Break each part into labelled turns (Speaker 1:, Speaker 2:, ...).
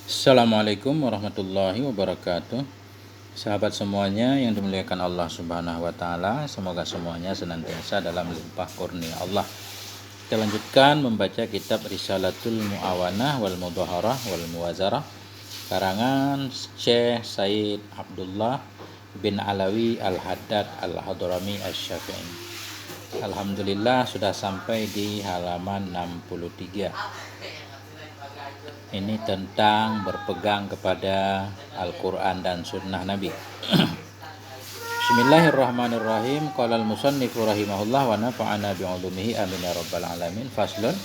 Speaker 1: Assalamualaikum warahmatullahi wabarakatuh. Sahabat semuanya yang dimuliakan Allah Subhanahu wa taala, semoga semuanya senantiasa dalam limpah kurnia Allah. Kita lanjutkan membaca kitab Risalatul Muawanah wal Mudhaharah wal Muwazarah karangan Syekh Said Abdullah bin Alawi Al-Haddad Al-Hadrami Asy-Syafi'i. Alhamdulillah sudah sampai di halaman 63. Ini tentang berpegang kepada Al-Quran dan Sunnah Nabi. Bismillahirrahmanirrahim. Qala al-musannifu rahimahullah wa nafa'ana bi'ulumihi amin ya rabbal alamin. Faslun.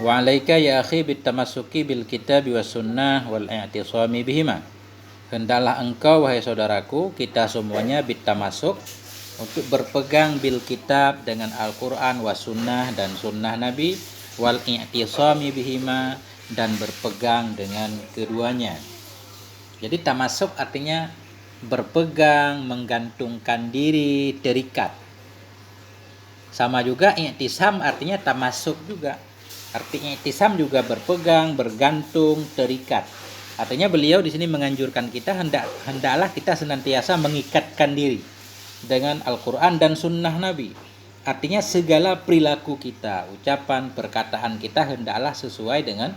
Speaker 1: Wa alaika ya akhi bitamassuki bil kitabi was sunnah wal i'tisami bihima. Hendaklah engkau wahai saudaraku, kita semuanya bitamasuk, untuk berpegang bil kitab dengan Al-Quran was sunnah dan sunnah Nabi, wal i'tisami bihima, dan berpegang dengan keduanya. Jadi tamasuk artinya berpegang, menggantungkan diri, terikat. Sama juga i'tisam artinya tamasuk juga. Arti i'tisam juga berpegang, bergantung, terikat. Artinya beliau di sini menganjurkan kita hendaklah kita senantiasa mengikatkan diri dengan Al-Quran dan sunnah Nabi. Artinya segala perilaku kita, ucapan, perkataan kita hendaklah sesuai dengan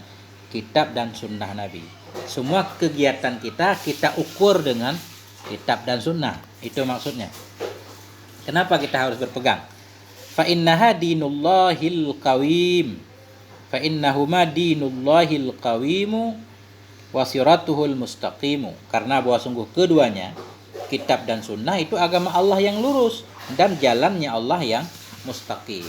Speaker 1: kitab dan sunnah Nabi. Semua kegiatan kita ukur dengan kitab dan sunnah. Itu maksudnya. Kenapa kita harus berpegang? Fa innaha dinullahil qawim. Fa innahuma dinullahil qawimu wa siratuhul mustaqimu. Karena bahwa sungguh keduanya, kitab dan sunnah itu agama Allah yang lurus dan jalannya Allah yang mustaqim.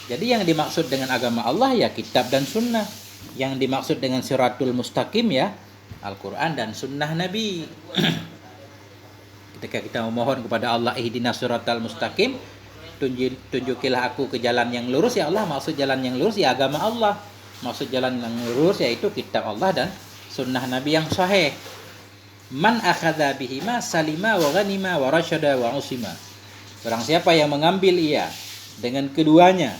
Speaker 1: Jadi yang dimaksud dengan agama Allah ya kitab dan sunnah. Yang dimaksud dengan siratul mustaqim ya Al-Quran dan sunnah Nabi. Ketika kita memohon kepada Allah ihdinas siratal mustaqim, tunjukilah aku ke jalan yang lurus, ya Allah, maksud jalan yang lurus ya agama Allah. Maksud jalan yang lurus yaitu kitab Allah dan sunnah Nabi yang sahih. Man akhadha bihima salima wa ghanima wa rasyada wa usima. Barang siapa yang mengambil dengan keduanya,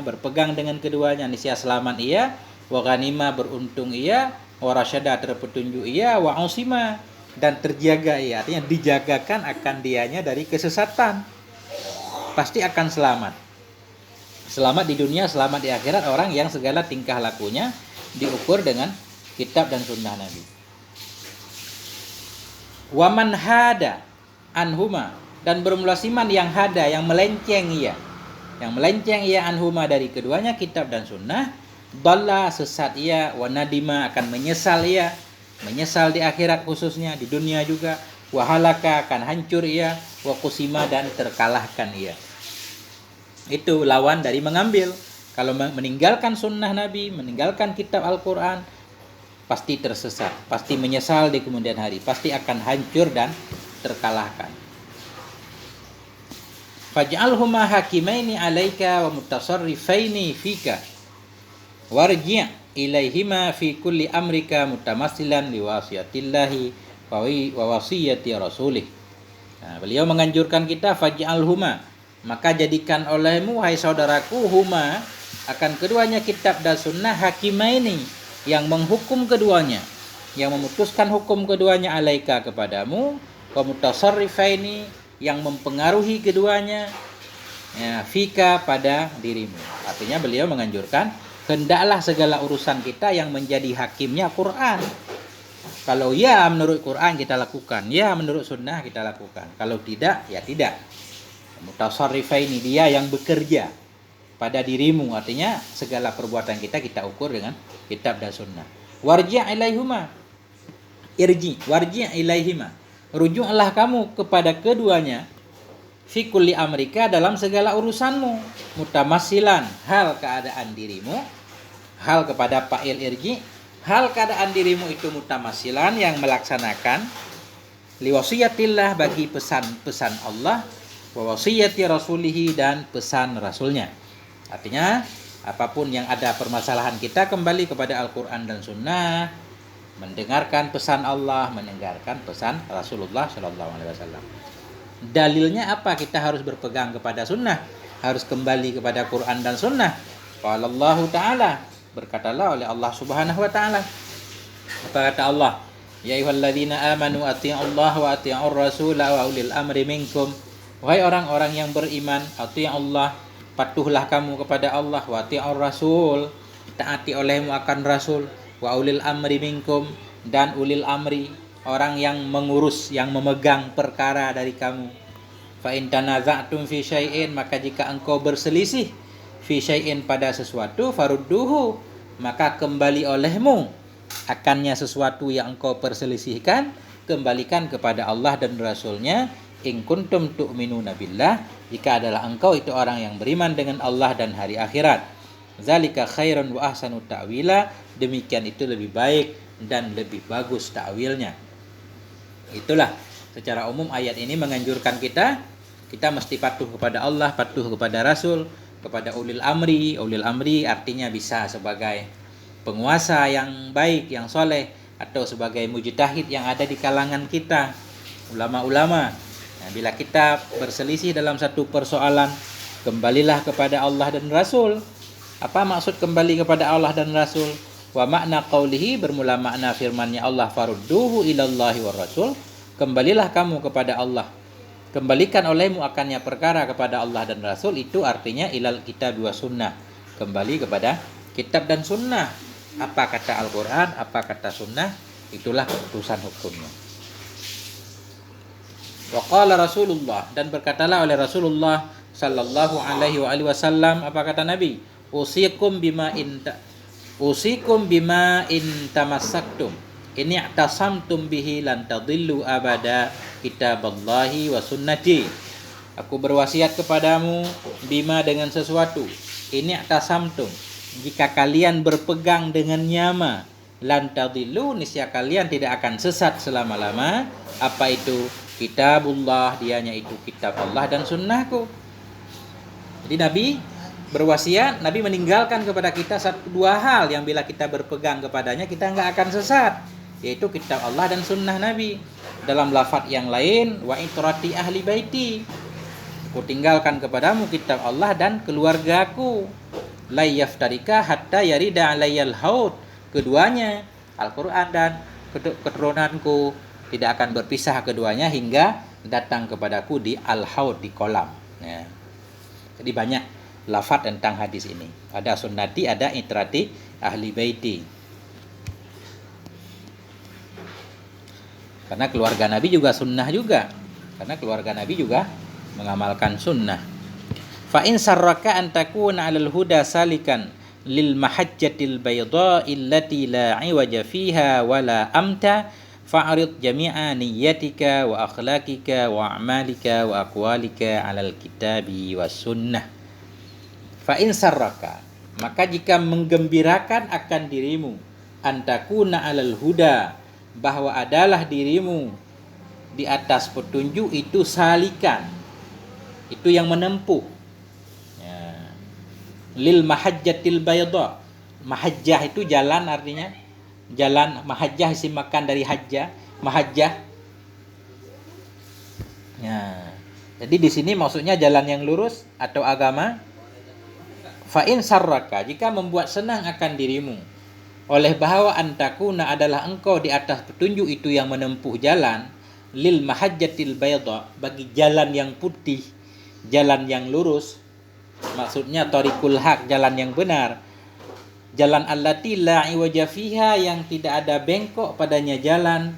Speaker 1: berpegang dengan keduanya, niscaya selamat ia, wa ghanima beruntung ia, wa rasyada terpetunjuk ia, wa usima dan terjaga ia. Artinya dijagakan akan dianya dari kesesatan. Pasti akan selamat. Selamat di dunia, selamat di akhirat orang yang segala tingkah lakunya diukur dengan kitab dan sunnah Nabi. Wa man hada anhuma, dan bermula siman yang hada, yang melenceng ia anhuma dari keduanya kitab dan sunnah, dalla sesat ia, wa nadima akan menyesal di akhirat khususnya, di dunia juga, wa halaka akan hancur ia, wa kusima dan terkalahkan ia. Itu lawan dari mengambil. Kalau meninggalkan sunnah Nabi, meninggalkan kitab Al-Quran, pasti tersesat, pasti menyesal di kemudian hari, pasti akan hancur dan terkalahkan. Faj'alhuma hakimaini 'alaika wa mutasarrifaini fika warji' ilaihima fi kulli amrika mutamassilan liwasiyatillahi wa wasiyati rasulih. Nah, beliau menganjurkan kita faj'alhuma, maka jadikan olehmu wahai saudaraku huma akan keduanya kitab dan sunnah hakimaini, yang menghukum keduanya, yang memutuskan hukum keduanya, 'alaika kepadamu, wa mutasarrifaini yang mempengaruhi keduanya, ya, fika pada dirimu. Artinya beliau menganjurkan hendaklah segala urusan kita yang menjadi hakimnya Quran. Kalau ya menurut Quran kita lakukan, ya menurut sunnah kita lakukan. Kalau tidak, ya tidak. Mutasarrifaini, dia yang bekerja pada dirimu. Artinya segala perbuatan kita ukur dengan kitab dan sunnah. Warji' ilaihima, warji' ilaihima, rujuklah kamu kepada keduanya, fi kulli amrika dalam segala urusanmu, mutamassilan hal keadaan dirimu, hal kepada fa'il irji, hal keadaan dirimu itu mutamassilan yang melaksanakan, liwasiyatillah bagi pesan-pesan Allah, wa wasiyati rasulihi dan pesan rasulnya. Artinya apapun yang ada permasalahan kita kembali kepada Al-Quran dan sunnah, mendengarkan pesan Allah, mendengarkan pesan Rasulullah SAW. Dalilnya apa? Kita harus berpegang kepada sunnah, harus kembali kepada Quran dan sunnah. Qala Allah Ta'ala, Berkatalah oleh Allah Subhanahu wa taala. Apa kata Allah? Ya ayyuhalladzina amanu atti'ullaha wa atti'ur rasula wa ulil amri minkum. Wahai orang-orang yang beriman, atti'ullah, patuhlah kamu kepada Allah, wa atti'ur rasul, taati olehmu akan rasul, wa ulil amri minkum, dan ulil amri, orang yang mengurus, yang memegang perkara dari kamu. Fa in tanaza'tum fi syai'in, maka jika engkau berselisih fi syai'in pada sesuatu, farudduhu, maka kembali olehmu akannya sesuatu yang engkau perselisihkan, kembalikan kepada Allah dan Rasulnya. In kuntum tu'minuna billah, jika adalah engkau itu orang yang beriman dengan Allah dan hari akhirat. Zalika khairun wa ahsanu ta'wila, demikian itu lebih baik dan lebih bagus ta'wilnya. Itulah secara umum ayat ini menganjurkan kita mesti patuh kepada Allah, patuh kepada Rasul, kepada ulil amri. Ulil amri artinya bisa sebagai penguasa yang baik, yang soleh, atau sebagai mujtahid yang ada di kalangan kita, ulama-ulama. Nah, bila kita berselisih dalam satu persoalan, kembalilah kepada Allah dan Rasul. Apa maksud kembali kepada Allah dan Rasul? Wa makna qaulihi, bermula makna firman-Nya Allah, farudduhu ilallahi war rasul, kembalilah kamu kepada Allah. Kembalikan olehmu akannya perkara kepada Allah dan Rasul, itu artinya ilal kitab wa sunnah, kembali kepada kitab dan sunnah. Apa kata Al-Quran, apa kata sunnah, itulah keputusan hukumnya. Wa qala Rasulullah, dan berkatalah oleh Rasulullah sallallahu alaihi wasallam, apa kata Nabi? Usikum bima in tamassaktum in i'tasamtum bihi lan tadillu abada kitaballahi wa sunnati. Aku berwasiat kepadamu bima, dengan sesuatu, ini i'tasamtum, jika kalian berpegang dengannya, lan tadillu, niscaya kalian tidak akan sesat selama-lama. Apa itu? Kitabullah, dianya itu kitab Allah dan sunnahku. Jadi Nabi berwasiat, Nabi meninggalkan kepada kita dua hal yang bila kita berpegang kepadanya kita enggak akan sesat, yaitu kitab Allah dan sunnah Nabi. Dalam lafaz yang lain, wa itrati ahli baiti, aku tinggalkan kepadamu kitab Allah dan keluargaku. La yaftarika hatta yarida alayyal haud, keduanya Al-Quran dan keturunanku tidak akan berpisah keduanya hingga datang kepadaku di al-haud, di kolam. Ya. Jadi banyak lafaz tentang hadis ini. Ada sunnati, ada itrati ahli baiti. Karena keluarga Nabi juga sunnah juga. Karena keluarga Nabi juga mengamalkan sunnah. Fa in sarraka an takuna 'alal huda salikan lil mahajjatil bayda'i allati la 'iwaja fiha wala amta, fa'rid jami'a niyyatika wa akhlaqika wa a'malika wa aqwalika 'alal kitabi was sunnah. Fa in sarraka, maka jika menggembirakan akan dirimu, antakuna 'alal huda, bahwa adalah dirimu di atas petunjuk, itu salikan, itu yang menempuh, ya. Lil mahajjatil bayda, mahajjah itu jalan, artinya jalan. Mahajjah isim makan dari hajjah, mahajjah. Ya. Jadi di sini maksudnya jalan yang lurus atau agama. Fa in sarraka, jika membuat senang akan dirimu oleh bahwa antakuna adalah engkau di atas petunjuk itu yang menempuh jalan, lil mahajjatil bayda, bagi jalan yang putih, jalan yang lurus, maksudnya thariqul haq, jalan yang benar, jalan allati la iwaja fiha, yang tidak ada bengkok padanya jalan.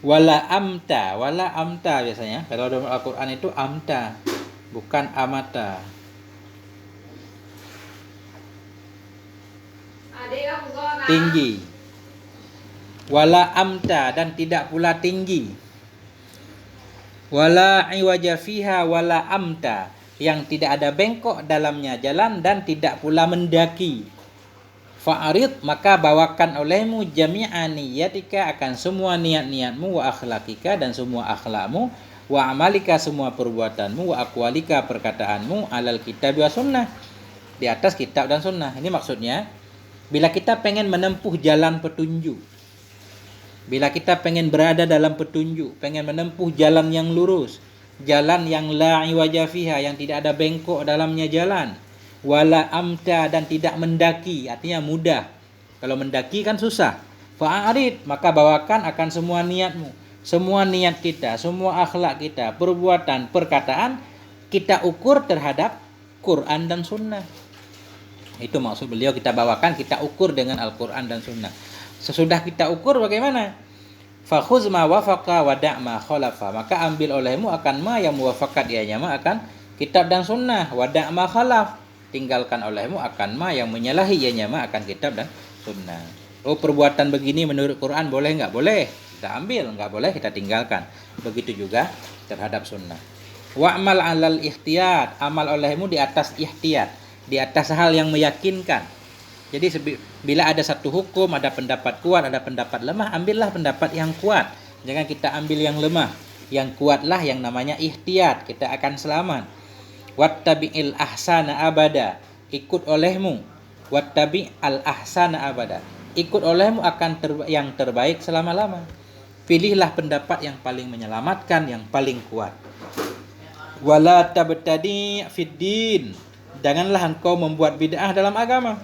Speaker 1: Wala amta biasanya kalau dalam Al-Quran itu amta, bukan amata. Tinggi. Wala amta, dan tidak pula tinggi. Wala iwaja fiha wala amta, yang tidak ada bengkok dalamnya jalan dan tidak pula mendaki. Fa'arid, maka bawakan olehmu jami'a niyatika, akan semua niat-niatmu, wa akhlakika, dan semua akhlakmu, wa amalika, semua perbuatanmu, wa aqwalika, perkataanmu, alal kitab wa sunnah, di atas kitab dan sunnah. Ini maksudnya bila kita pengen menempuh jalan petunjuk, Bila kita pengen berada dalam petunjuk, pengen menempuh jalan yang lurus, jalan yang la iwaja fiha, yang tidak ada bengkok dalamnya jalan, wala amta, dan tidak mendaki, artinya mudah. Kalau mendaki kan susah. Fa'arid, maka bawakan akan semua niatmu, semua niat kita, semua akhlak kita, perbuatan, perkataan, kita ukur terhadap Quran dan Sunnah. Itu maksud beliau, kita bawakan, kita ukur dengan Al-Quran dan Sunnah. Sesudah kita ukur bagaimana? Fakhuz ma wafaqa wa da' ma khalafa, maka ambil olehmu akan ma yang muwafaqat, ianya ma akan kitab dan sunnah, wa da' ma khalaf, tinggalkan olehmu akan ma yang menyalahi, ianya ma akan kitab dan sunnah. Oh, perbuatan begini menurut Quran boleh enggak? Boleh, kita ambil. Enggak boleh, kita tinggalkan. Begitu juga terhadap sunnah. Wa'mal 'alal ihtiyat, amal olehmu di atas ihtiyat, di atas hal yang meyakinkan. Jadi bila ada satu hukum, ada pendapat kuat, ada pendapat lemah, ambillah pendapat yang kuat. Jangan kita ambil yang lemah. Yang kuatlah yang namanya ihtiyat, kita akan selamat. Wattabi'il ahsana abada, ikut olehmu. Wattabi' al ahsana abada, ikut olehmu akan yang terbaik selama-lama. Pilihlah pendapat yang paling menyelamatkan, yang paling kuat. Wala tabtadi fid din, janganlah engkau membuat bid'ah dalam agama.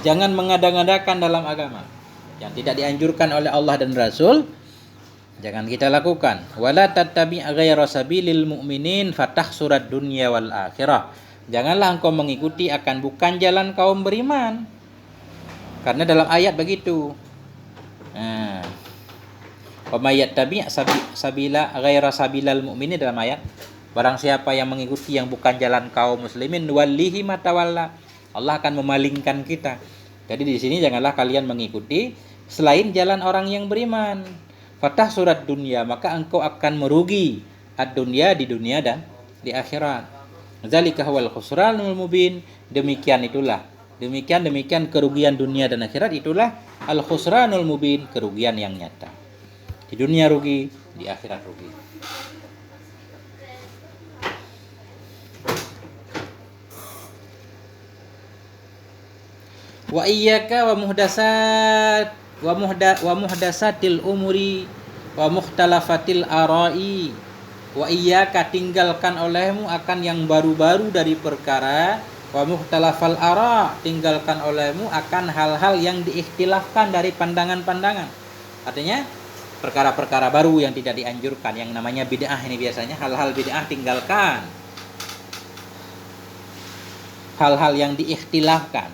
Speaker 1: Jangan mengada-ngadakan dalam agama. Yang tidak dianjurkan oleh Allah dan Rasul, jangan kita lakukan. Wala tattabi' ghaira sabilil mu'minin fatahsurat dunya wal akhirah. Janganlah engkau mengikuti akan bukan jalan kaum beriman. Karena dalam ayat begitu. Wa may yattabi' sabila ghaira sabilal mu'minin, dalam ayat, barang siapa yang mengikuti yang bukan jalan kaum muslimin, wallihi ma tawalla, Allah akan memalingkan kita. Jadi di sini janganlah kalian mengikuti selain jalan orang yang beriman. Fatah surat dunia, maka engkau akan merugi ad-dunya, di dunia dan di akhirat. Zalika huwal khusranul mubin, demikian kerugian dunia dan akhirat, itulah al-khusranul mubin, kerugian yang nyata. Di dunia rugi, di akhirat rugi. Wa iyyaka wa muhdasatil umuri wa mukhtalafatil ara'i. Wa iyyaka, tinggalkan olehmu akan yang baru-baru dari perkara, wa mukhtalafal ara', tinggalkan olehmu akan hal-hal yang diikhtilafkan dari pandangan-pandangan. Artinya perkara-perkara baru yang tidak dianjurkan, yang namanya bid'ah ini biasanya hal-hal bid'ah tinggalkan. Hal-hal yang diikhtilafkan,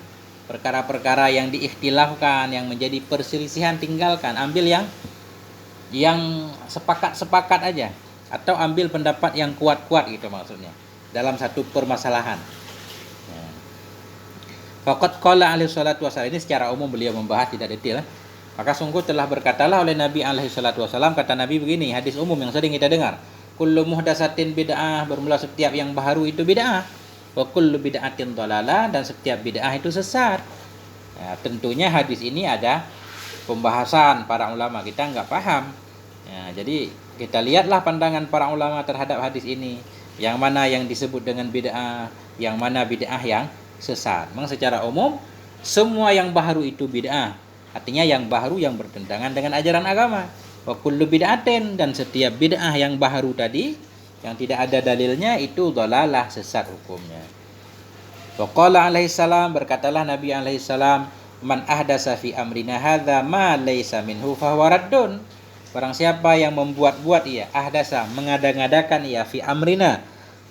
Speaker 1: perkara-perkara yang diikhtilafkan, yang menjadi perselisihan, tinggalkan. Ambil yang sepakat-sepakat aja, atau ambil pendapat yang kuat-kuat, gitu maksudnya, dalam satu permasalahan. Faqad qala alaihi salatu wasallam, ini secara umum beliau membahas, tidak detail. Maka sungguh telah berkatalah oleh Nabi alaihi salatu wasallam, kata Nabi begini, hadis umum yang sering kita dengar, kullu muhdatsatin bid'ah, bermula setiap yang baru itu bid'ah. Wa kullu bid'atin dhalalah, dan setiap bid'ah itu sesat. Ya, tentunya hadis ini ada pembahasan para ulama, kita enggak paham. Ya, jadi kita lihatlah pandangan para ulama terhadap hadis ini, yang mana yang disebut dengan bid'ah, yang mana bid'ah yang sesat. Memang secara umum semua yang baru itu bid'ah, artinya yang baru yang bertentangan dengan ajaran agama. Wa kullu bid'atin, dan setiap bid'ah yang baru tadi, yang tidak ada dalilnya, itu dhalalah, sesat hukumnya. Wa qala alaihi salam, berkatalah Nabi alaihi salam, man ahdasa fi amrina hadza ma laisa minhu fa huwa raddun. Barang siapa yang membuat-buat ia, ahdasa, mengada-ngadakan ia, fi amrina,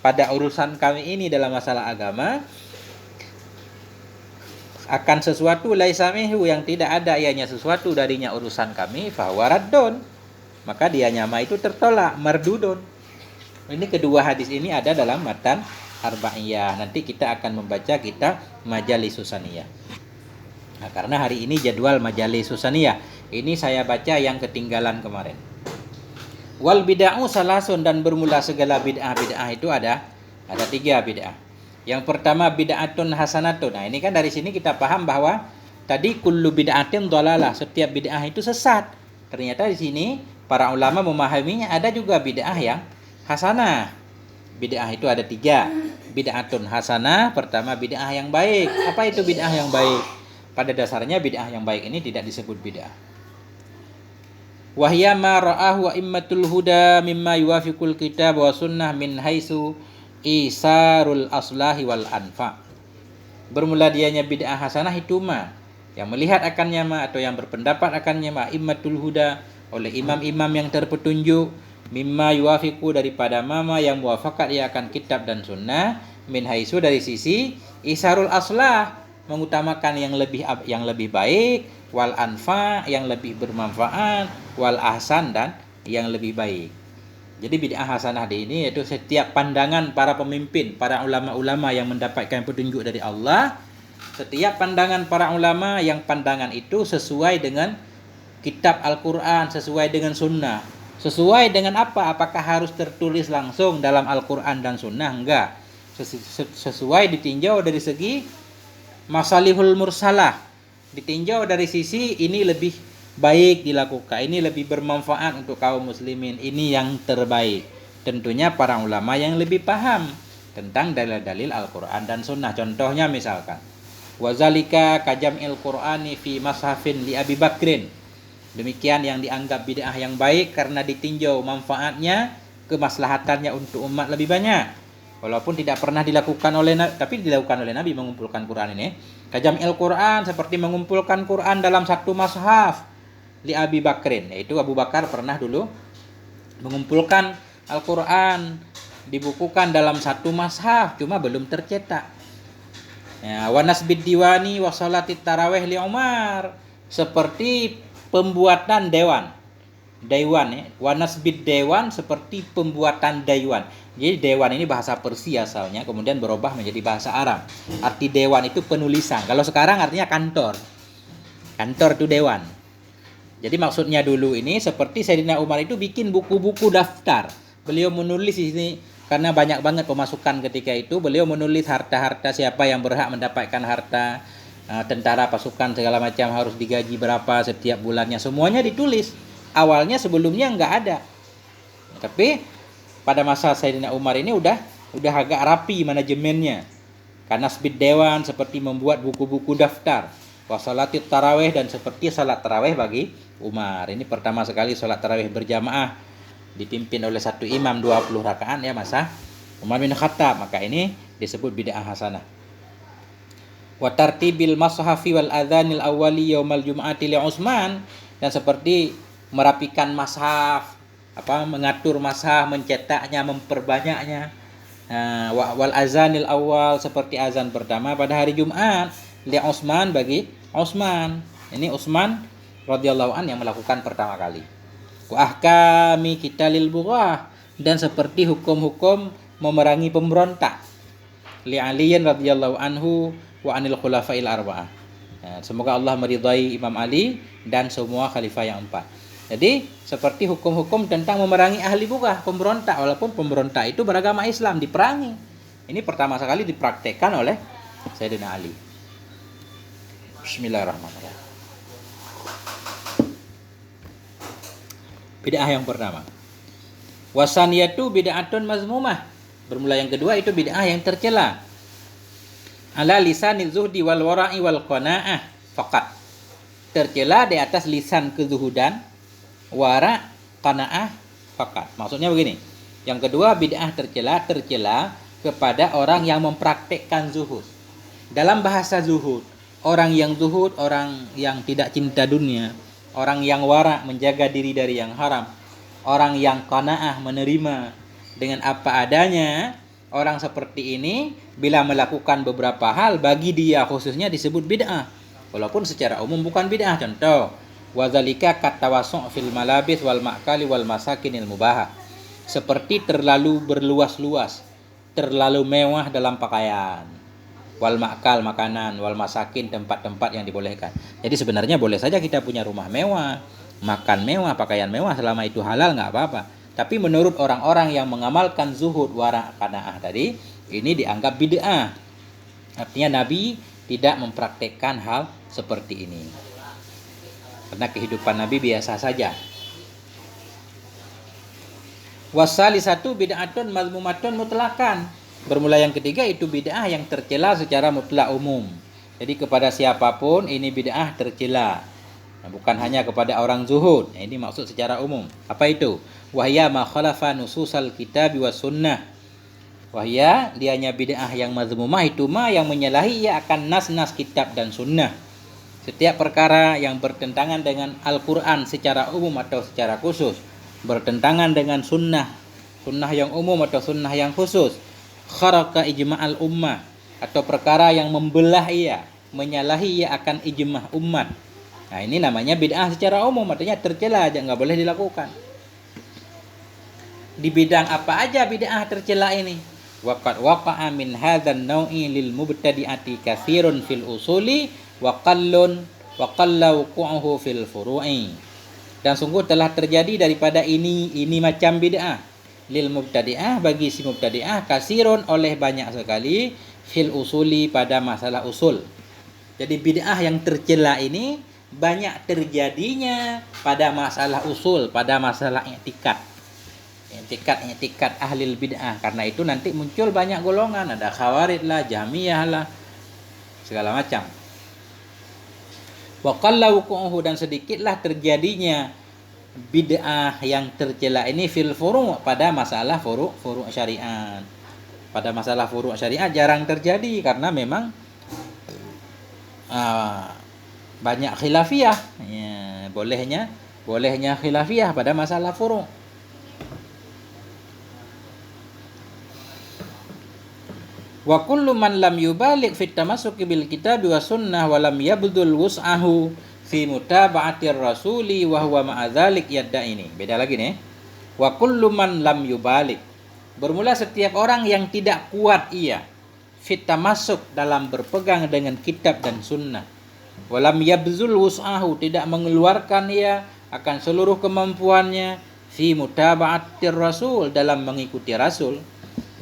Speaker 1: pada urusan kami ini dalam masalah agama, akan sesuatu laisa minhu, yang tidak ada ianya sesuatu darinya urusan kami, fa huwa raddun, maka dia nyama itu tertolak, mardudun. Ini kedua hadis ini ada dalam matan Arba'iyah. Nanti kita akan membaca kitab Majalis Susaniyah. Nah, karena hari ini jadwal Majalis Susaniyah, ini saya baca yang ketinggalan kemarin. Wal bid'ah salasun, dan bermula segala bid'ah itu ada 3 bid'ah. Yang pertama bid'atun hasanatun. Nah, ini kan dari sini kita paham bahwa tadi kullu bid'atin dhalalah, setiap bid'ah itu sesat. Ternyata di sini para ulama memahaminya ada juga bid'ah yang hasanah. Bid'ah itu ada 3. Bid'atun hasanah, pertama bid'ah yang baik. Apa itu bid'ah yang baik? Pada dasarnya bid'ah yang baik ini tidak disebut bid'ah. Wa hiya ma ra'ahu a'immatul huda mimma yuwafiqul kitab wa sunnah min haitsu isarul aslahi wal anfa. Bermula dianya bid'ah hasanah itu yang melihat akannya atau yang berpendapat akannya a'immatul huda, oleh imam-imam yang terpetunjuk, mimma yuwafiqu daripada yang muwafakat ia akan kitab dan sunnah, min haitsu dari sisi isarul aslah mengutamakan yang lebih baik, wal anfa yang lebih bermanfaat, wal ahsan dan yang lebih baik. Jadi bid'ah hasanah ini yaitu setiap pandangan para pemimpin, para ulama-ulama yang mendapatkan petunjuk dari Allah, setiap pandangan para ulama yang pandangan itu sesuai dengan kitab Al-Quran, sesuai dengan sunnah. Sesuai dengan apa? Apakah harus tertulis langsung dalam Al-Quran dan sunnah? Enggak. Sesuai ditinjau dari segi masalihul mursalah, ditinjau dari sisi ini lebih baik dilakukan, ini lebih bermanfaat untuk kaum muslimin, ini yang terbaik. Tentunya para ulama yang lebih paham tentang dalil-dalil Al-Quran dan sunnah. Contohnya misalkan wazalika kajam'il Qur'ani fi mashafin li Abi Bakrin. Demikian yang dianggap bid'ah yang baik karena ditinjau manfaatnya, kemaslahatannya untuk umat lebih banyak. Walaupun tidak pernah dilakukan oleh Nabi, tapi dilakukan oleh Nabi mengumpulkan Quran ini. Kajam'il Quran seperti mengumpulkan Quran dalam satu mashaf li Abi Bakrin, yaitu Abu Bakar pernah dulu mengumpulkan Al-Quran, dibukukan dalam satu mashaf, cuma belum tercetak. Ya, wa nasbid diwani wa sholatit tarawih li Umar, seperti pembuatan dewan ya. Wa nasbid dewan seperti pembuatan dewan. Jadi dewan ini bahasa Persia asalnya, kemudian berubah menjadi bahasa Arab. Arti dewan itu penulisan. Kalau sekarang artinya kantor. Kantor itu dewan. Jadi maksudnya dulu ini seperti Sayyidina Umar itu bikin buku-buku daftar. Beliau menulis di sini karena banyak banget pemasukan ketika itu. Beliau menulis harta-harta, siapa yang berhak mendapatkan harta, tentara, pasukan segala macam harus digaji berapa setiap bulannya. Semuanya ditulis. Awalnya sebelumnya nggak ada. Tapi pada masa Sayyidina Umar ini udah agak rapi manajemennya. Karena speed dewan seperti membuat buku-buku daftar. Wasalatit tarawih dan seperti salat tarawih bagi Umar. Ini pertama sekali salat tarawih berjamaah dipimpin oleh satu imam 20 rakaat ya masa Umar bin Khattab. Maka ini disebut bid'ah hasanah. Wa tartibil mashafi wal adzanil awwali yaumal jum'ati li Utsman, dan seperti merapikan mashaf, mengatur mashaf, mencetaknya, memperbanyaknya. Wal azanil awal seperti azan pertama pada hari Jumat li Utsman bagi Utsman. Ini Utsman radhiyallahu an yang melakukan pertama kali. Wa ahkami qitalil bughah, dan seperti hukum-hukum memerangi pemberontak li Aliyin radhiyallahu anhu wa anil khulafail arba'ah. Semoga Allah meridai Imam Ali dan semua khalifah yang 4. Jadi seperti hukum-hukum tentang memerangi ahli bughah, pemberontak, walaupun pemberontak itu beragama Islam, diperangi. Ini pertama sekali dipraktekkan oleh Sayyidina Ali. Bismillahirrahmanirrahim. Bid'ah yang pertama. Wasaniyatu bid'atun mazmumah. Bermula yang kedua itu bid'ah yang tercela. Ala lisanil zuhdi wal wara'i wal qanaah faqat. Tercela di atas lisan kezuhudan, wara, qanaah faqat. Maksudnya begini. Yang kedua bid'ah tercela kepada orang yang mempraktekkan zuhud. Dalam bahasa zuhud, orang yang zuhud, orang yang tidak cinta dunia, orang yang wara, menjaga diri dari yang haram, orang yang qanaah, menerima dengan apa adanya. Orang seperti ini bila melakukan beberapa hal bagi dia khususnya disebut bid'ah, walaupun secara umum bukan bid'ah. Contoh, wadzalika katawasu' fil malabis wal ma'kali wal masakinil mubahah, seperti terlalu berluas-luas, terlalu mewah dalam pakaian, wal ma'kal makanan, wal masakin tempat-tempat yang dibolehkan. Jadi sebenarnya boleh saja kita punya rumah mewah, makan mewah, pakaian mewah, selama itu halal nggak apa-apa. Tapi menurut orang-orang yang mengamalkan zuhud, wara, qanaah tadi, ini dianggap bid'ah. Artinya Nabi tidak mempraktekkan hal seperti ini. Karena kehidupan Nabi biasa saja. Wasalisatu bid'atun mazmumatun mutlakan. Bermula yang ketiga itu bid'ah yang tercela secara mutlak umum. Jadi kepada siapapun ini bid'ah tercela. bukan hanya kepada orang zuhud. Ini maksud secara umum. Apa itu? Wahya ma khalafa nususal kitab wa sunnah. Wahya dianya bid'ah yang mazmumah itu yang menyalahi ia akan nas-nas kitab dan sunnah. Setiap perkara yang bertentangan dengan Al-Quran secara umum atau secara khusus, bertentangan dengan sunnah yang umum atau sunnah yang khusus, kharaka ijma'al ummah, atau perkara yang membelah ia, menyalahi ia akan ijmah umat. Nah, ini namanya bid'ah secara umum, artinya tercela aja, nggak boleh dilakukan. Di bidang apa aja bid'ah tercela ini? Waqad waqa'a min hadzal naw'i lil mubtadi'ati katsirun fil usuli wa qalla wuqu'uhu fil furu'i. Dan sungguh telah terjadi daripada ini macam bid'ah lil mubtadi'ah, bagi si mubtadi'ah, katsirun oleh banyak sekali, fil usuli pada masalah usul. Jadi bid'ah yang tercela ini banyak terjadinya pada masalah usul, pada masalah i'tikad ahlil bid'ah. Karena itu nanti muncul banyak golongan, ada khawarij lah, jahmiyah lah, segala macam. Wa qalla wuqu'uhu, dan sedikitlah terjadinya bid'ah yang tercela ini fil furu', pada masalah furu' syariat. Pada masalah furu' syariat jarang terjadi karena memang banyak khilafiyah. Ya, bolehnya khilafiyah pada masalah furu'. Wa kullu man lam yubalik fit tamassuki bil kitabi wa sunnah wa lam yabdul wus'ahu fi mutaba'atir rasuli wa huwa ma'adzalik yadda ini. Beda lagi nih. Wa kullu man lam yubalik, bermula setiap orang yang tidak kuat ia fit tamassuk, dalam berpegang dengan kitab dan sunnah, walam yabzul wus'ahu, tidak mengeluarkan ia akan seluruh kemampuannya, fi mutaba'atir rasul, dalam mengikuti rasul,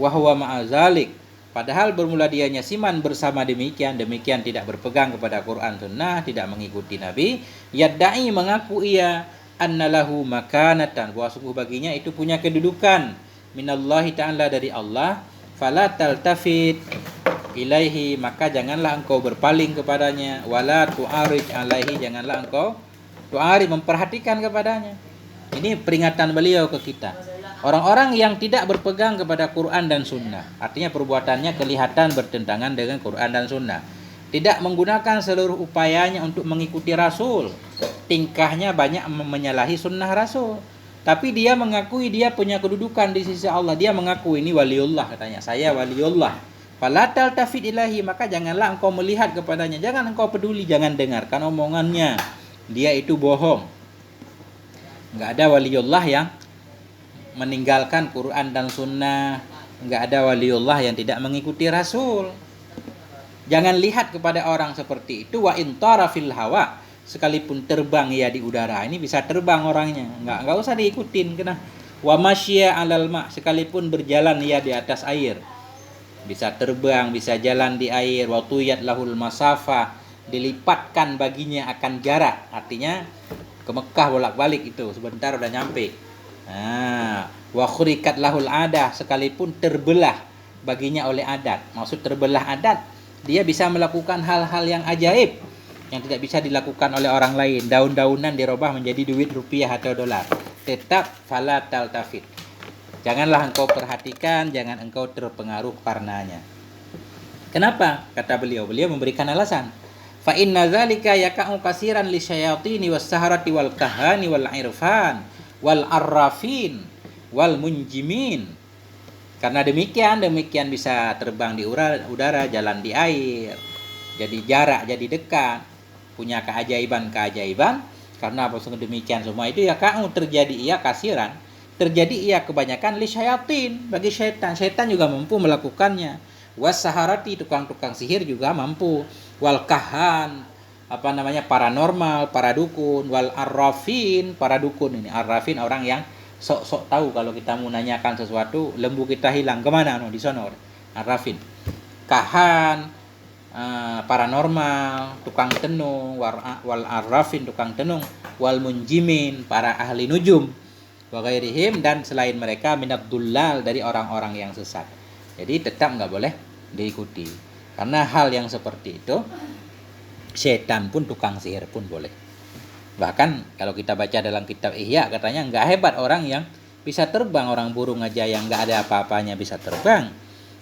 Speaker 1: wa huwa ma'azalik, padahal bermula dianya siman bersama demikian tidak berpegang kepada Quran sunnah, tidak mengikuti Nabi, yadda'i, mengaku ia, annalahu makanatan, bahwa sungguh baginya itu punya kedudukan, minallahi ta'ala, dari Allah, fala taltafit ilaihi, maka janganlah engkau berpaling kepadanya, wala tu'arij alaihi, janganlah engkau tu'arij, memperhatikan kepadanya. Ini peringatan beliau ke kita. Orang-orang yang tidak berpegang kepada Quran dan sunnah, artinya perbuatannya kelihatan bertentangan dengan Quran dan sunnah, tidak menggunakan seluruh upayanya untuk mengikuti Rasul, tingkahnya banyak menyalahi sunnah Rasul, tapi dia mengakui dia punya kedudukan di sisi Allah, dia mengaku ini waliullah, katanya saya waliullah. Fala taltafit ilahi, maka janganlah engkau melihat kepadanya, jangan engkau peduli, jangan dengarkan omongannya, dia itu bohong. Enggak ada waliullah yang meninggalkan Quran dan sunnah, enggak ada waliullah yang tidak mengikuti Rasul. Jangan lihat kepada orang seperti itu. Wa intara fil hawa, sekalipun terbang ya di udara, ini bisa terbang orangnya, enggak usah diikutin kena. Wa masya alal ma, sekalipun berjalan ya di atas air, bisa terbang, bisa jalan di air. Wa tuyat lahul masafah, dilipatkan baginya akan jarak, artinya ke Mekah bolak-balik itu sebentar udah nyampe. Wa khurikat lahul adah, sekalipun terbelah baginya oleh adat. Maksud terbelah adat, dia bisa melakukan hal-hal yang ajaib yang tidak bisa dilakukan oleh orang lain. Daun-daunan dirubah menjadi duit rupiah atau dolar. Tetap fala taltafit, janganlah engkau perhatikan, jangan engkau terpengaruh karenanya. Kenapa? Kata beliau memberikan alasan. Fa inna dzalika yaka'u katsiran lisyayatini was-saharati wal kahani wal irfan wal arrafin wal munjimin. Karena demikian bisa terbang di udara, jalan di air, jadi jarak, jadi dekat, punya keajaiban. Karena apa demikian semua itu yaka'u, terjadi ia kasiran, terjadi ia kebanyakan li syayatin, bagi syaitan juga mampu melakukannya. Was-saharati, tukang-tukang sihir juga mampu. Wal kahan, paranormal, para dukun. Wal arrafin, para dukun. Ini arrafin orang yang sok-sok tahu. Kalau kita mau nanyakan sesuatu, lembu kita hilang, kemana? Di sono. Arrafin. Kahan, paranormal, tukang tenung. Wal arrafin, tukang tenung. Wal munjimin, para ahli nujum. Wa ghairihim, dan selain mereka, minad dullal, dari orang-orang yang sesat. Jadi tetap nggak boleh diikuti. Karena hal yang seperti itu, setan pun, tukang sihir pun boleh. Bahkan kalau kita baca dalam kitab Ihya katanya nggak hebat orang yang bisa terbang, orang burung aja yang nggak ada apa-apanya bisa terbang.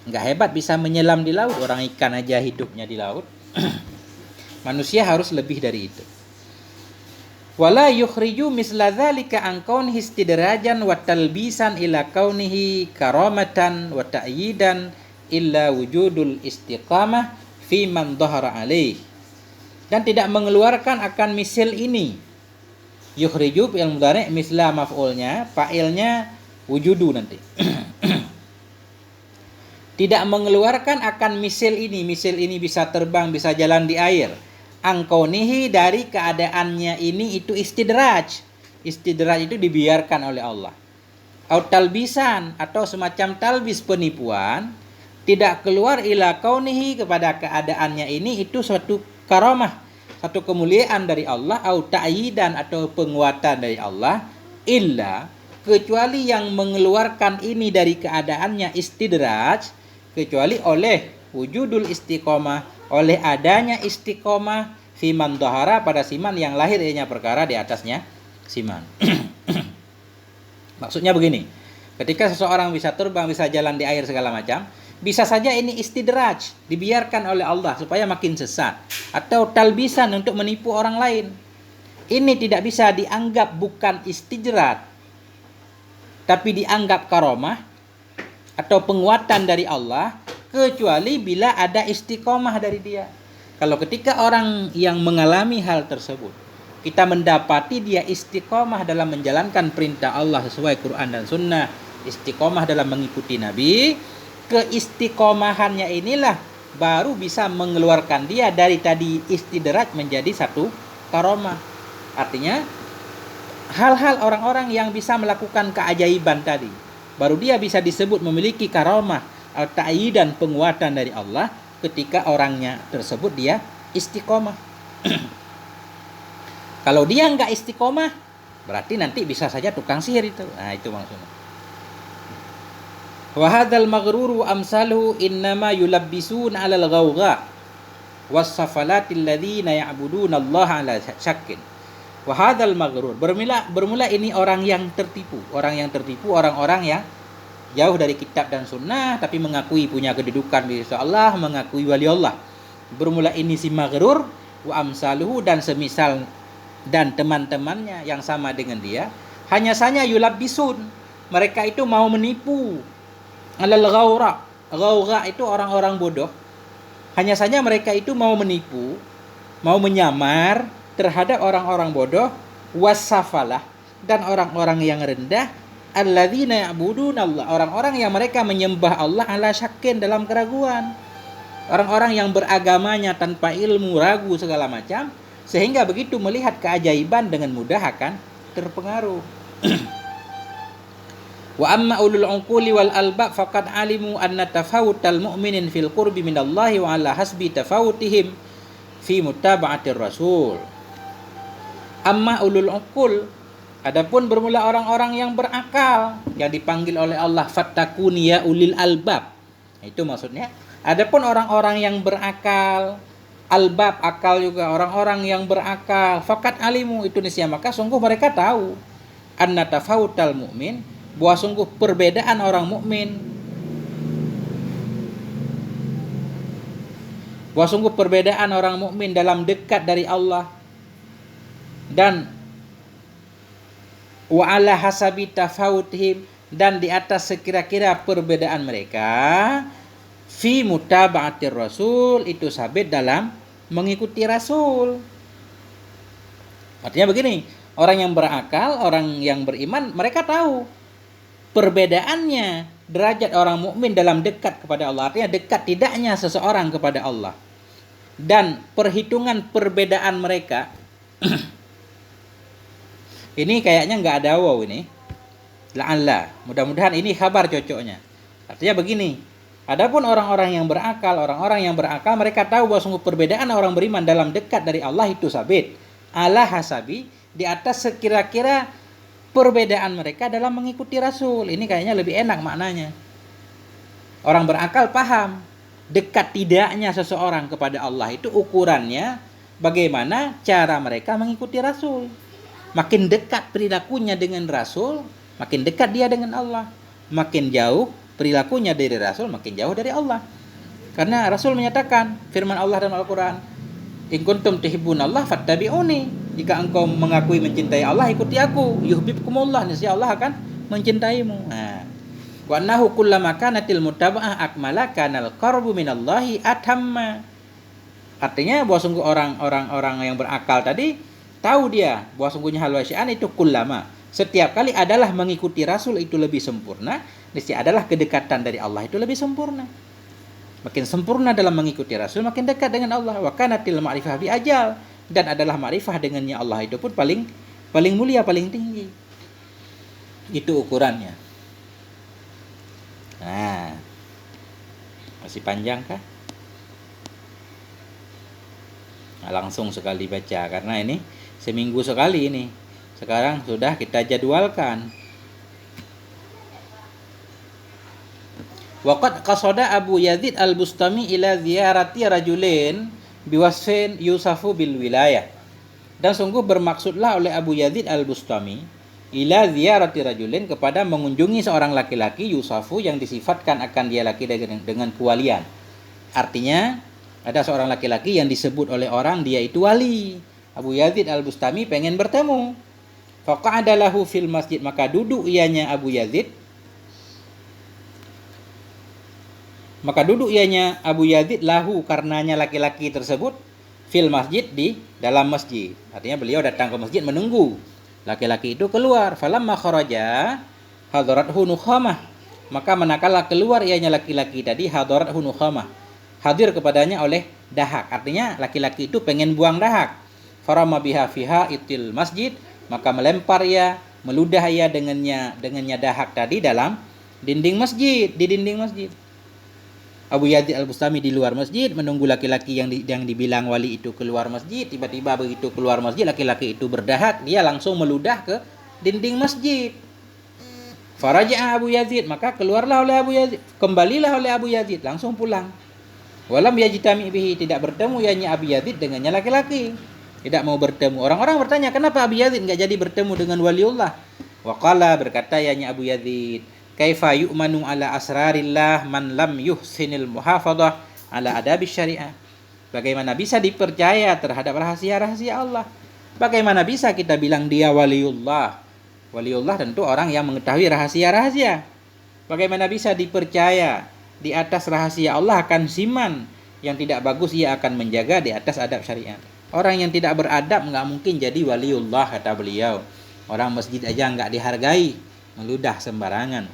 Speaker 1: Nggak hebat bisa menyelam di laut, orang ikan aja hidupnya di laut. Manusia harus lebih dari itu. Wala yukhriju misla dzalika an kaunihi istidrajan wa talbisan ila kaunihi karamatan wa ta'yidan illa wujudul istiqamah fi man dhahara alaih. Dan tidak mengeluarkan akan misil ini. Yukhriju fi'il mudhari' misla maf'ulnya, fa'ilnya wujudu nanti. Tidak mengeluarkan akan misil ini bisa terbang, bisa jalan di air. Angkonihi dari keadaannya ini itu istidraj. Istidraj itu dibiarkan oleh Allah. Au talbisan atau semacam talbis penipuan, tidak keluar ila kaunihi kepada keadaannya ini itu suatu karamah, satu kemuliaan dari Allah, au ta'yidan atau penguatan dari Allah, illa kecuali yang mengeluarkan ini dari keadaannya istidraj, kecuali oleh wujudul istiqomah, oleh adanya istiqomah fiman dhahara pada siman yang lahir ianya perkara di atasnya siman. Maksudnya begini, ketika seseorang bisa terbang, bisa jalan di air segala macam, bisa saja ini istidraj, dibiarkan oleh Allah supaya makin sesat, atau talbisan untuk menipu orang lain. Ini tidak bisa dianggap bukan istidraj, tapi dianggap karomah atau penguatan dari Allah, kecuali bila ada istiqomah dari dia. Kalau ketika orang yang mengalami hal tersebut, kita mendapati dia istiqomah dalam menjalankan perintah Allah sesuai Quran dan Sunnah, istiqomah dalam mengikuti Nabi, keistiqomahannya inilah baru bisa mengeluarkan dia dari tadi istidraj menjadi satu karomah. Artinya, hal-hal orang-orang yang bisa melakukan keajaiban tadi, baru dia bisa disebut memiliki karomah, al-ta'yidan penguatan dari Allah ketika orangnya tersebut dia istiqomah. Kalau dia enggak istiqomah, berarti nanti bisa saja tukang sihir itu. Nah, itu maksudnya. Wa hadzal maghruru amsaluhu innama yulabbisuna 'alal ghawgha was-safalatil ladzina ya'buduna Allah 'ala syakkin. Wa hadzal maghrur, bermula ini orang yang tertipu, orang-orang yang jauh dari kitab dan sunnah tapi mengakui punya kedudukan di sisi Allah, mengakui wali Allah. Bermula ini si maghrur wa amsaluhu dan semisal dan teman-temannya yang sama dengan dia, hanya saja yulabbisun, mereka itu mau menipu. Alal ghawra, ghawra itu orang-orang bodoh. Hanya saja mereka itu mau menipu, mau menyamar terhadap orang-orang bodoh, wasafalah dan orang-orang yang rendah, alladzina ya'buduna Allah, orang-orang yang mereka menyembah Allah ala syakkin dalam keraguan. Orang-orang yang beragamanya tanpa ilmu, ragu segala macam, sehingga begitu melihat keajaiban dengan mudah akan terpengaruh. Wa amma ulul uquli wal albab faqad alimu anna tafawutal mu'minin fil qurbi minallahi wa ala hasbi tafawutihim fi mutaba'atir rasul. Amma ulul uqul, adapun bermula orang-orang yang berakal yang dipanggil oleh Allah fattakuni ya ulil albab. Itu maksudnya. Adapun orang-orang yang berakal, albab akal juga, orang-orang yang berakal, fakat alimu itu niscaya maka sungguh mereka tahu anna tafawutal mu'min, bahwa sungguh perbedaan orang mukmin, bahwa sungguh perbedaan orang mukmin dalam dekat dari Allah dan wa ala hasabi tafawutihim, dan di atas sekira-kira perbedaan mereka fi mutaba'atir rasul, itu sabit dalam mengikuti rasul. Artinya begini, orang yang berakal, orang yang beriman, mereka tahu perbedaannya derajat orang mukmin dalam dekat kepada Allah, artinya dekat tidaknya seseorang kepada Allah, dan perhitungan perbedaan mereka. Ini kayaknya nggak ada wow ini. La'alla, mudah-mudahan ini kabar cocoknya. Artinya begini, adapun orang-orang yang berakal, mereka tahu bahwa sungguh perbedaan orang beriman dalam dekat dari Allah itu sabit ala hasabi, di atas sekira-kira perbedaan mereka dalam mengikuti Rasul. Ini kayaknya lebih enak maknanya. Orang berakal paham dekat tidaknya seseorang kepada Allah itu ukurannya bagaimana cara mereka mengikuti Rasul. Makin dekat perilakunya dengan Rasul, makin dekat dia dengan Allah. Makin jauh perilakunya dari Rasul, makin jauh dari Allah. Karena Rasul menyatakan, firman Allah dalam Al-Quran, in kuntum tuhibbunallah fattabi'uni. Jika engkau mengakui mencintai Allah, ikuti aku. Yuhibbukumullah, niscaya Allah akan mencintaimu. Nah, wa annahu kullama kanatil mutaba'ah akmala kanal qarbu minallahi atamma. Artinya bahwa sungguh orang yang berakal tadi tahu dia bahwa sungguhnya hal wasyian itu kullama, setiap kali adalah mengikuti Rasul itu lebih sempurna, niscaya adalah kedekatan dari Allah itu lebih sempurna. Makin sempurna dalam mengikuti Rasul, makin dekat dengan Allah. Wa kanatil ma'rifah bi ajal, dan adalah ma'rifah dengannya Allah itu pun paling mulia, paling tinggi. Itu ukurannya. Nah, masih panjang kah? Nah, langsung sekali baca karena ini seminggu sekali ini. Sekarang sudah kita jadwalkan. Waqad qasada Abu Yazid Al-Bustami ila ziyarati rajulain biwasfin yusafu bil wilayah. Dan sungguh bermaksudlah oleh Abu Yazid Al-Bustami ila ziyarati rajulain, kepada mengunjungi seorang laki-laki yusafu yang disifatkan akan dia laki dengan kewalian. Artinya ada seorang laki-laki yang disebut oleh orang dia itu wali. Abu Yazid Al-Bustami pengen bertemu. Faqa'ada lahu fil masjid, maka duduk ianya Abu Yazid lahu, karenanya laki-laki tersebut, fil masjid, di dalam masjid. Artinya beliau datang ke masjid menunggu laki-laki itu keluar. Falamma kharaja hadarathu nukhamah, maka manakala keluar ianya laki-laki tadi, hadarathu nukhamah, hadir kepadanya oleh dahak. Artinya laki-laki itu pengen buang dahak. Farama biha fiha itil masjid, maka melempar ia, meludah ia dengannya dahak tadi dalam dinding masjid, di dinding masjid. Abu Yazid Al-Bustami di luar masjid menunggu laki-laki yang dibilang wali itu keluar masjid. Tiba-tiba begitu keluar masjid, laki-laki itu berdahak, dia langsung meludah ke dinding masjid. Faraja'a Abu Yazid, maka keluarlah oleh Abu Yazid, kembalilah oleh Abu Yazid, langsung pulang. Walam yajtami bihi, tidak bertemu ianya Abu Yazid dengannya laki-laki, tidak mau bertemu. Orang-orang bertanya, kenapa Abu Yazid enggak jadi bertemu dengan waliullah? Waqala, berkata ianya Abu Yazid, kaifa yu'manu ala asrarillah man lam yuhsinil muhafadhah ala adabi syariah. Bagaimana bisa dipercaya terhadap rahasia-rahasia Allah? Bagaimana bisa kita bilang dia waliullah? Waliullah tentu orang yang mengetahui rahasia-rahasia. Bagaimana bisa dipercaya di atas rahasia Allah akan siman yang tidak bagus, ia akan menjaga di atas adab syariat. Orang yang tidak beradab nggak mungkin jadi waliullah, kata beliau. Orang masjid aja nggak dihargai, meludah sembarangan.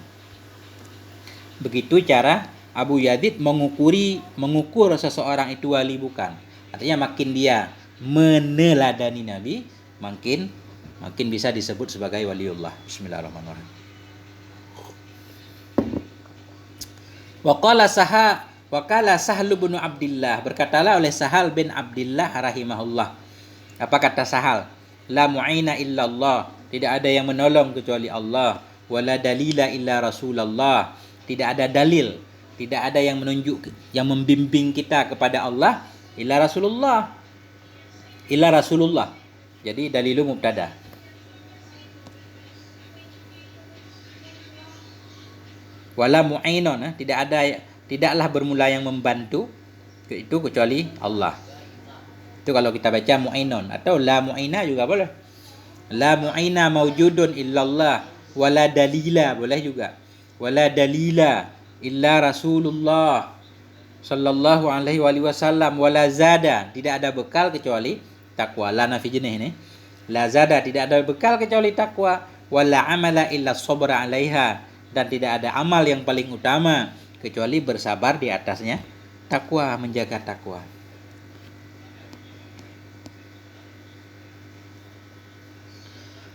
Speaker 1: Begitu cara Abu Yazid mengukur seseorang itu wali bukan. Artinya makin dia meneladani Nabi, makin bisa disebut sebagai waliullah. Bismillahirrahmanirrahim. Waqala Sahal bin Abdillah, berkatalah oleh Sahal bin Abdillah rahimahullah. Apa kata Sahal? La mu'ina illallah, tidak ada yang menolong kecuali Allah. Wala dalila illa Rasulullah, tidak ada dalil, tidak ada yang menunjuk, yang membimbing kita kepada Allah, illa Rasulullah. Jadi dalilu mubtada. Wala mu'ainon, tidaklah bermula yang membantu itu kecuali Allah. Itu kalau kita baca mu'ainon, atau la mu'aina juga boleh. La mu'aina maujudun illallah, wala dalila boleh juga. Wala dalila illa Rasulullah sallallahu alaihi wasallam, wala zada, tidak ada bekal kecuali takwa. La nafi jenis ini. La zada, tidak ada bekal kecuali takwa. Wala amala illa sabra alaiha, dan tidak ada amal yang paling utama kecuali bersabar di atasnya takwa, menjaga takwa.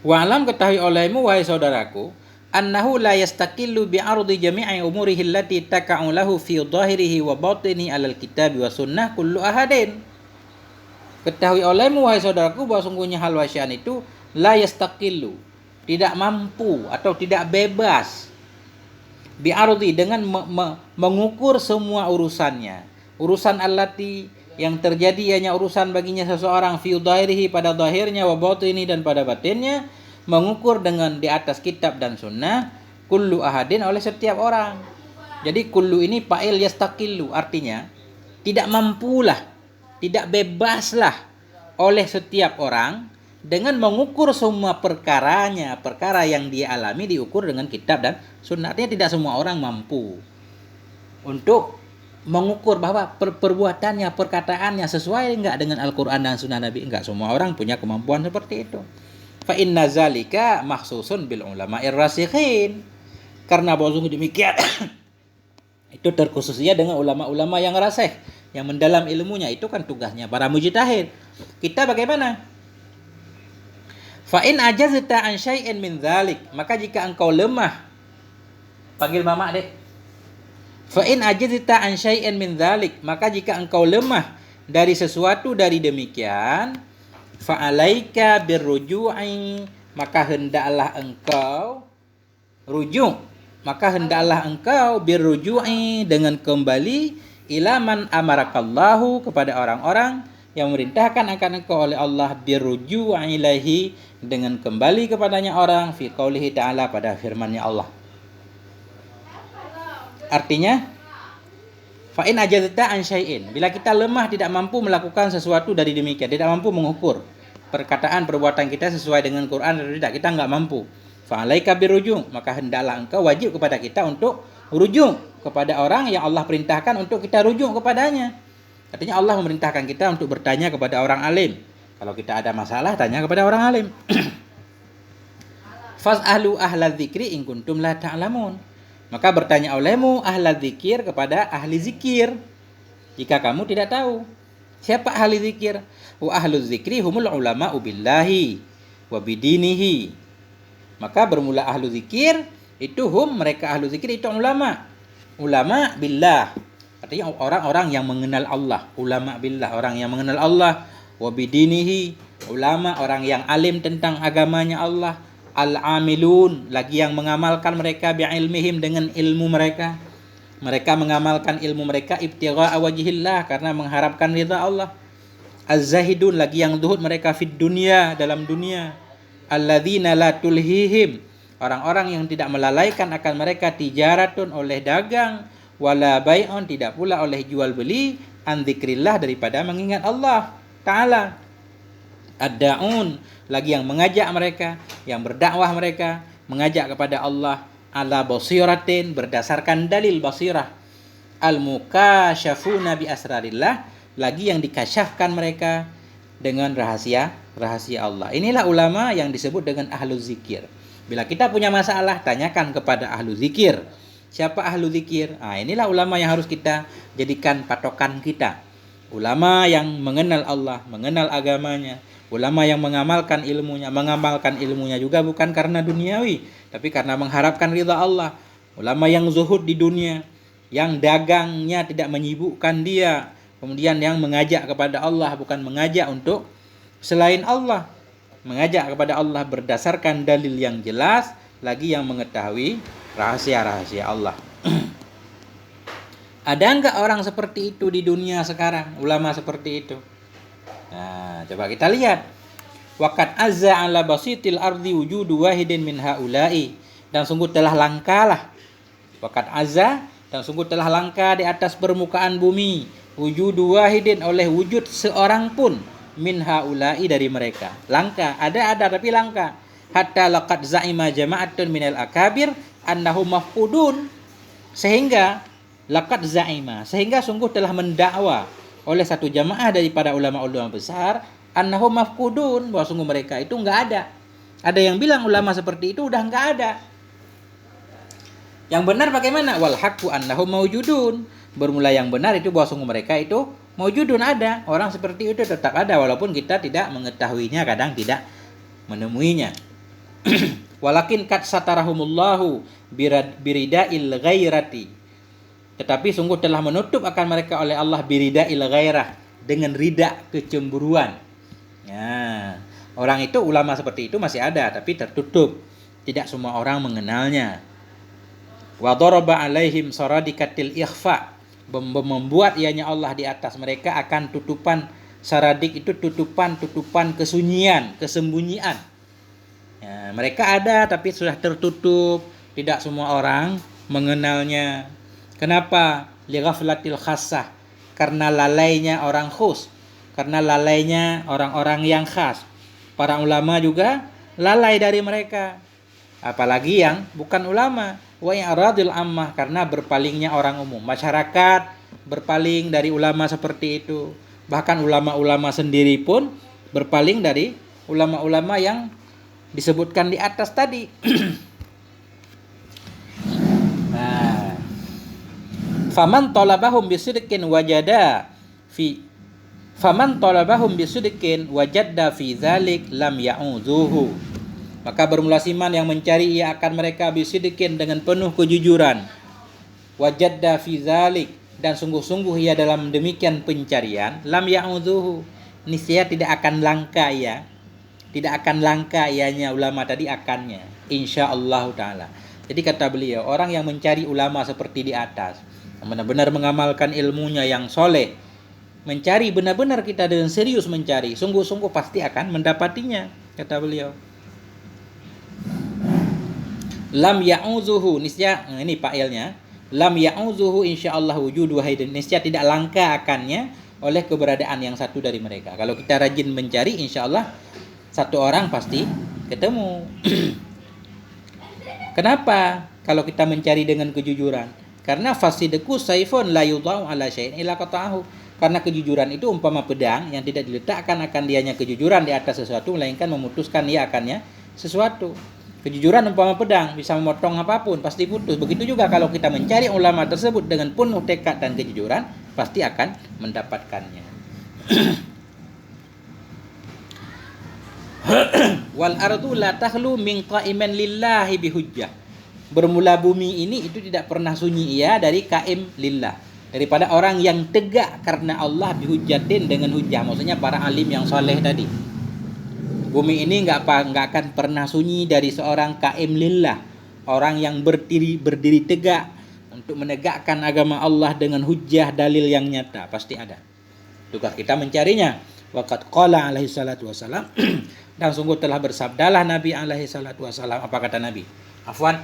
Speaker 1: Wa'lam, ketahui olehmu wahai saudaraku, annahu la yastaqillu bi'ardi jami'i umurihi allati taka'u lahu fi dhahirihi wa batini 'alal kitabi wa sunnah kullu ahadin. Ketahui olehmu wahai saudaraku bahwa sungguhnya hal wasyan itu la yastaqillu, tidak mampu atau tidak bebas, bi'ardi, dengan mengukur semua urusannya, urusan allati yang terjadi hanya urusan baginya seseorang fi dhahirihi pada zahirnya wa batini dan pada batinnya, mengukur dengan di atas kitab dan sunnah kullu ahadin oleh setiap orang. Jadi kullu ini fa'il yastaqillu, artinya tidak mampulah, tidak bebaslah oleh setiap orang dengan mengukur semua perkaranya, perkara yang dia alami diukur dengan kitab dan sunnah. Artinya tidak semua orang mampu untuk mengukur bahwa perbuatannya, perkataannya sesuai enggak dengan Al-Quran dan sunnah Nabi. Enggak semua orang punya kemampuan seperti itu. Fa inna zalika makhsusun bil ulama'ir rasikhin. Karena bahwa demikian itu terkhususnya dengan ulama-ulama yang rasikh, yang mendalam ilmunya. Itu kan tugasnya para mujtahid. Kita bagaimana? Fa in ajazta an syai'in min dzalik, maka jika engkau lemah, panggil mama deh. Fa in ajazta an syai'in min dzalik, maka jika engkau lemah dari sesuatu dari demikian, fa alaika birruju'i, maka hendaklah engkau rujuk, maka hendaklah engkau birruju'i dengan kembali ilaman amarakallahu kepada orang-orang yang memerintahkan akan engkau oleh Allah, birruju'i ilaihi dengan kembali kepadanya orang, fi qaulihi ta'ala pada firman-Nya Allah. Artinya fa in ajazta an syai'in, bila kita lemah tidak mampu melakukan sesuatu dari demikian, tidak mampu mengukur perkataan perbuatan kita sesuai dengan Quran atau tidak, kita enggak mampu. Fa alaika biruju', maka hendaklah engkau wajib kepada kita untuk rujuk kepada orang yang Allah perintahkan untuk kita rujuk kepadanya. Artinya Allah memerintahkan kita untuk bertanya kepada orang alim. Kalau kita ada masalah, tanya kepada orang alim. Fas'alu ahla dzikri in kuntum la ta'lamun. Maka bertanya olehmu ahla dzikir kepada ahli zikir jika kamu tidak tahu. Siapa ahli zikir? Wa ahlu dzikri humul ulama'u billahi wa bidinihi. Maka bermula ahlu zikir itu mereka ahlu zikir itu ulama. Ulama billah. Artinya orang-orang yang mengenal Allah. Ulama billah, orang yang mengenal Allah. Wa bidinihi, ulama orang yang alim tentang agamanya Allah. Al-amilun, lagi yang mengamalkan mereka bi'ilmihim dengan ilmu mereka. Mereka mengamalkan ilmu mereka ibtigha'a wajhillah, karena mengharapkan ridha Allah. Az-zahidun, lagi yang zuhud mereka fid dunya, dalam dunia. Alladzina la tulhihim, orang-orang yang tidak melalaikan akan mereka tijaratun oleh dagang, wala bai'un, tidak pula oleh jual beli, an dzikrillah, daripada mengingat Allah Ta'ala. Ad-da'un, lagi yang mengajak mereka, yang berdakwah mereka, mengajak kepada Allah ala basiratin, berdasarkan dalil basirah. Al-mukasyafuna bi asrarillah, lagi yang dikasyafkan mereka dengan rahasia Allah. Inilah ulama yang disebut dengan ahlu zikir. Bila kita punya masalah, tanyakan kepada ahlu zikir. Siapa ahlu zikir? Inilah ulama yang harus kita jadikan patokan kita. Ulama yang mengenal Allah, mengenal agamanya. Ulama yang mengamalkan ilmunya juga bukan karena duniawi, tapi karena mengharapkan ridha Allah. Ulama yang zuhud di dunia, yang dagangnya tidak menyibukkan dia, kemudian yang mengajak kepada Allah, bukan mengajak untuk selain Allah, mengajak kepada Allah berdasarkan dalil yang jelas, lagi yang mengetahui rahasia-rahasia Allah. Ada enggak orang seperti itu di dunia sekarang, ulama seperti itu? Nah, coba kita lihat. Waqad azza ala basitil ardi wujudu wahidin min haula'i, dan sungguh telah langkalah. Waqad azza, dan sungguh telah langka di atas permukaan bumi, wujudu wahidin, oleh wujud seorang pun, min haula'i, dari mereka. Langka, ada tapi langka. Hatta laqad za'ima jama'atun minal akabir annahum mafqudun, sehingga laqad za'ima, sehingga sungguh telah mendakwa oleh satu jamaah daripada ulama-ulama besar, annahum mafqudun, bahwa sungguh mereka itu enggak ada. Ada yang bilang ulama seperti itu udah enggak ada. Yang benar bagaimana? Wal haqqu annahum maujudun. Bermula yang benar itu bahwa sungguh mereka itu maujudun, ada. Orang seperti itu tetap ada walaupun kita tidak mengetahuinya, kadang tidak menemuinya. Walakin kat satarahumullahu birida'il ghairati, tetapi sungguh telah menutup akan mereka oleh Allah birida'il ghairah, dengan rida kecemburuan. Ya, orang itu, ulama seperti itu masih ada tapi tertutup, tidak semua orang mengenalnya. Wa daraba alaihim saradikatil ikhfa, membuat ianya Allah di atas mereka akan tutupan saradik, itu tutupan kesunyian, kesembunyian. Ya, mereka ada tapi sudah tertutup, tidak semua orang mengenalnya. Kenapa? Lighaflatil khassah, karena lalainya orang khus, karena lalainya orang-orang yang khas. Para ulama juga lalai dari mereka, apalagi yang bukan ulama. Wa i'radil ammah, karena berpalingnya orang umum, masyarakat berpaling dari ulama seperti itu. Bahkan ulama-ulama sendiri pun berpaling dari ulama-ulama yang disebutkan di atas tadi. Nah, faman talabahum bisidqin wajada fi faman talabahum bisidqin wajadda fi dzalik lam ya'udzuhu. Maka bermula siman yang mencari ia akan mereka bisidqin dengan penuh kejujuran. Wajadda fi dzalik, dan sungguh-sungguh ia dalam demikian pencarian, lam ya'udzuhu, niscaya tidak akan langka ia. Tidak akan langka ianya ulama tadi akannya, insyaallah taala. Jadi kata beliau, orang yang mencari ulama seperti di atas, benar-benar mengamalkan ilmunya yang soleh, mencari benar-benar kita dengan serius mencari, sungguh-sungguh pasti akan mendapatinya, kata beliau. Lam ya'uzuhu, niscaya, ini failnya, lam ya'uzuhu insyaallah wujudu wahidin, niscaya tidak langka akannya oleh keberadaan yang satu dari mereka. Kalau kita rajin mencari, insyaallah satu orang pasti ketemu. Kenapa? Kalau kita mencari dengan kejujuran, karena fasidku saifun la yudau ala syai'in illa qata'ahu. Karena kejujuran itu umpama pedang yang tidak diletakkan akan dianya kejujuran di atas sesuatu, melainkan memutuskan ia akannya sesuatu. Kejujuran umpama pedang, bisa memotong apapun, pasti putus. Begitu juga kalau kita mencari ulama tersebut dengan penuh tekad dan kejujuran, pasti akan mendapatkannya. Wal ardu la takhlu min qa'iman lillahi bihujjah. Bermula bumi ini itu tidak pernah sunyi ia dari qaim lillah, daripada orang yang tegak karena Allah bihujjatin, dengan hujjah, maksudnya para alim yang soleh tadi. Bumi ini enggak akan pernah sunyi dari seorang qaim lillah, orang yang berdiri tegak untuk menegakkan agama Allah dengan hujjah, dalil yang nyata, pasti ada. Tugas kita mencarinya. Waqad qala alaihi salatu wasalam, dan sungguh telah bersabdalah Nabi alaihi salatu wasalam. Apa kata Nabi? Afwan.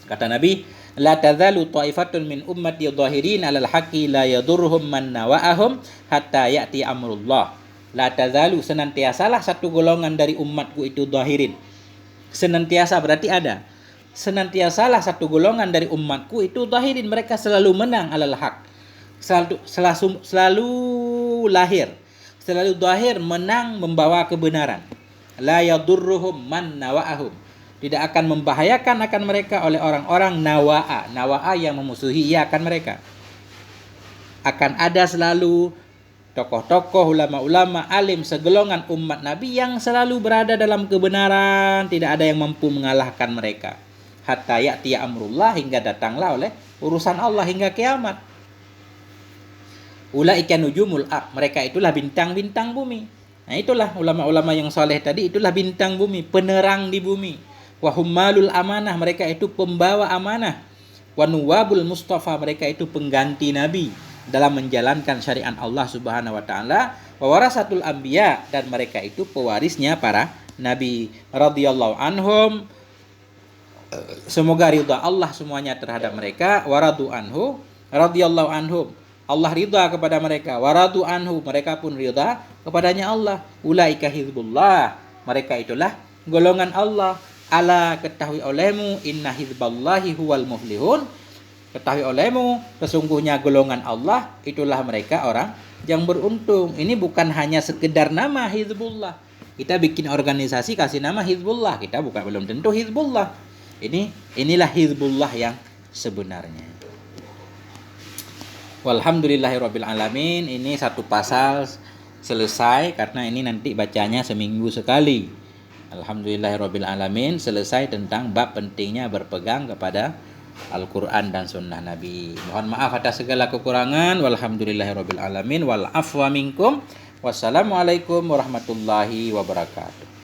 Speaker 1: Kata Nabi, la tazalu ta'ifatun min ummati dhahirin 'alal haqqi la yadurruhum man nawa'ahum hatta ya'ti amrullah. La tazalu, senantiasalah satu golongan dari umatku itu dhahirin. Senantiasa berarti ada. Senantiasalah satu golongan dari umatku itu dhahirin, mereka selalu menang 'alal haqq. Selalu lahir, selalu zahir, menang membawa kebenaran. La yadurruhum man nawa'ahum, tidak akan membahayakan akan mereka oleh orang-orang nawa'a yang memusuhi ia akan mereka. Akan ada selalu tokoh-tokoh, ulama-ulama, alim segolongan umat Nabi yang selalu berada dalam kebenaran, tidak ada yang mampu mengalahkan mereka. Hatta ya'ti amrullah, hingga datanglah oleh urusan Allah hingga kiamat. Ulaika nujumul ard, mereka itulah bintang-bintang bumi. Nah, itulah ulama-ulama yang soleh tadi, itulah bintang bumi, penerang di bumi. Wa hummalul amanah, mereka itu pembawa amanah. Wa nuwabul mustafa, mereka itu pengganti nabi dalam menjalankan syariat Allah Subhanahu wa taala. Wa warasatul anbiya, dan mereka itu pewarisnya para nabi radhiyallahu anhum. Semoga ridha Allah semuanya terhadap mereka. Waradu anhu radhiyallahu anhum, Allah ridha kepada mereka. Waradu anhu, mereka pun ridha kepadanya Allah. Ulaika hizbullah, mereka itulah golongan Allah. Ala, ketahui olehmu, inna hizballahi huwal muflihun, ketahui olehmu, sesungguhnya golongan Allah itulah mereka orang yang beruntung. Ini bukan hanya sekedar nama Hizbullah. Kita bikin organisasi kasih nama Hizbullah, kita bukan, belum tentu Hizbullah. Inilah Hizbullah yang sebenarnya. Walhamdulillahirabbil alamin. Ini satu pasal selesai, karena ini nanti bacanya seminggu sekali. Alhamdulillahirabbil alamin, selesai tentang bab pentingnya berpegang kepada Al-Quran dan Sunnah Nabi. Mohon maaf atas segala kekurangan. Walhamdulillahirabbil alamin. Wal afwa minkum. Wassalamualaikum warahmatullahi wabarakatuh.